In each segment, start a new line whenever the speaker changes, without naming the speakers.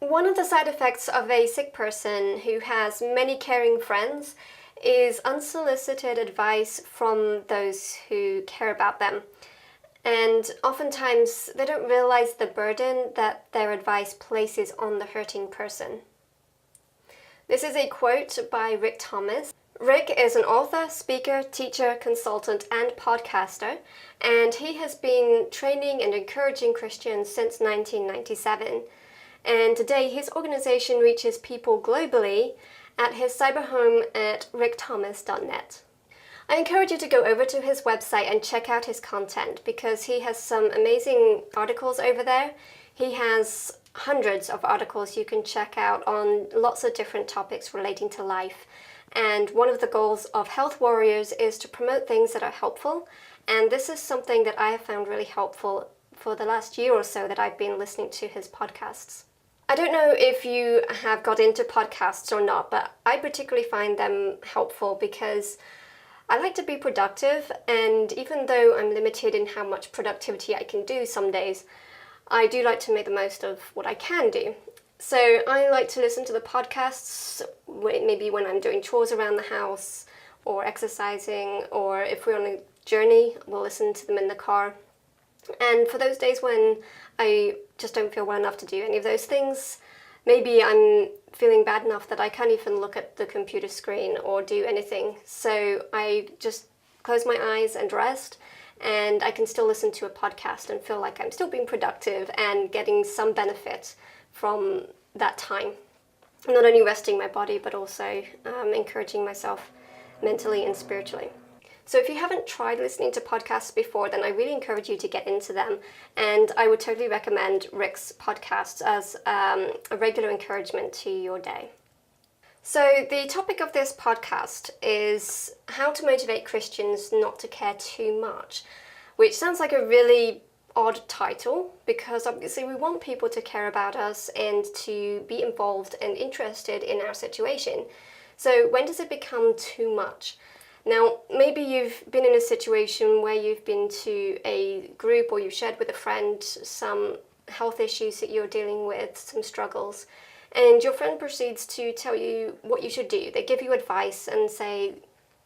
One of the side effects of a sick person who has many caring friends is unsolicited advice from those who care about them. And oftentimes they don't realize the burden that their advice places on the hurting person. This is a quote by Rick Thomas. Rick is an author, speaker, teacher, consultant, and podcaster, and he has been training and encouraging Christians since 1997. And today his organization reaches people globally at his cyber home at rickthomas.net. I encourage you to go over to his website and check out his content because he has some amazing articles over there. He has hundreds of articles you can check out on lots of different topics relating to life. And one of the goals of Health Warriors is to promote things that are helpful. And this is something that I have found really helpful for the last year or so that I've been listening to his podcasts. I don't know if you have got into podcasts or not, but I particularly find them helpful because I like to be productive, and even though I'm limited in how much productivity I can do some days, I do like to make the most of what I can do. So I like to listen to the podcasts maybe when I'm doing chores around the house or exercising, or if we're on a journey, we'll listen to them in the car. And for those days when I just don't feel well enough to do any of those things, maybe I'm feeling bad enough that I can't even look at the computer screen or do anything. So I just close my eyes and rest, and I can still listen to a podcast and feel like I'm still being productive and getting some benefit from that time. Not only resting my body, but also encouraging myself mentally and spiritually. So if you haven't tried listening to podcasts before, then I really encourage you to get into them. And I would totally recommend Rick's podcasts as a regular encouragement to your day. So the topic of this podcast is how to motivate Christians not to care too much, which sounds like a really odd title because obviously we want people to care about us and to be involved and interested in our situation. So when does it become too much? Now, maybe you've been in a situation where you've been to a group or you've shared with a friend some health issues that you're dealing with, some struggles, and your friend proceeds to tell you what you should do. They give you advice and say,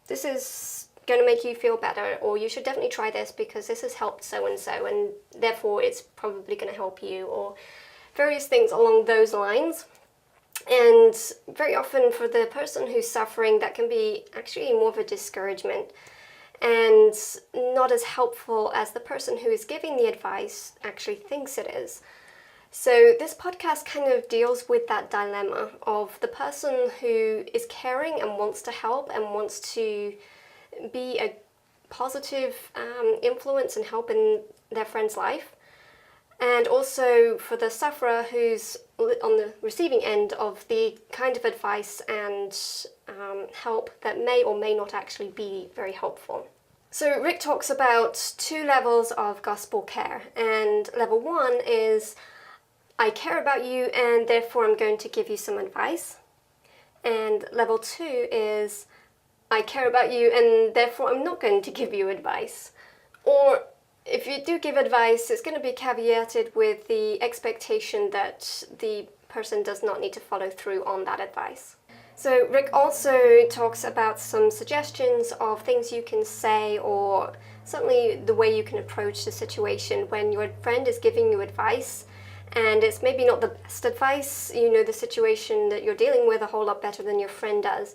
this is going to make you feel better, or you should definitely try this because this has helped so-and-so, and therefore it's probably going to help you, or various things along those lines. And very often for the person who's suffering, that can be actually more of a discouragement and not as helpful as the person who is giving the advice actually thinks it is. So this podcast kind of deals with that dilemma of the person who is caring and wants to help and wants to be a positive influence and help in their friend's life. And also for the sufferer who's on the receiving end of the kind of advice and help that may or may not actually be very helpful. So Rick talks about two levels of gospel care. And level one is, I care about you and therefore I'm going to give you some advice. And level two is, I care about you and therefore I'm not going to give you advice. Or if you do give advice, it's going to be caveated with the expectation that the person does not need to follow through on that advice. So Rick also talks about some suggestions of things you can say, or certainly the way you can approach the situation when your friend is giving you advice and it's maybe not the best advice. You know the situation that you're dealing with a whole lot better than your friend does.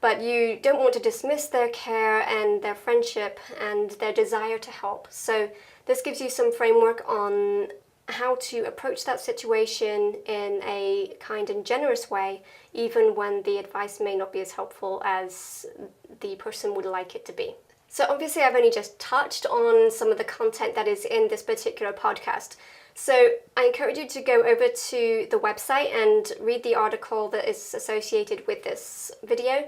But you don't want to dismiss their care and their friendship and their desire to help. So this gives you some framework on how to approach that situation in a kind and generous way, even when the advice may not be as helpful as the person would like it to be. So obviously I've only just touched on some of the content that is in this particular podcast. So I encourage you to go over to the website and read the article that is associated with this video.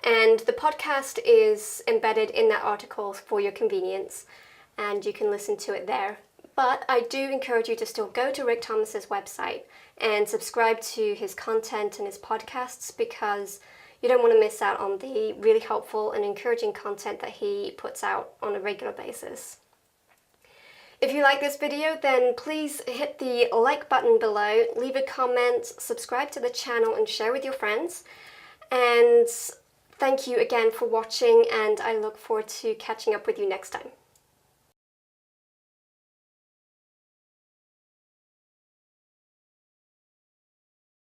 And the podcast is embedded in that article for your convenience, and you can listen to it there. But I do encourage you to still go to Rick Thomas's website and subscribe to his content and his podcasts, because you don't want to miss out on the really helpful and encouraging content that he puts out on a regular basis. If you like this video, then please hit the like button below, leave a comment, subscribe to the channel and share with your friends. And thank you again for watching, and I look forward to catching up with you next time.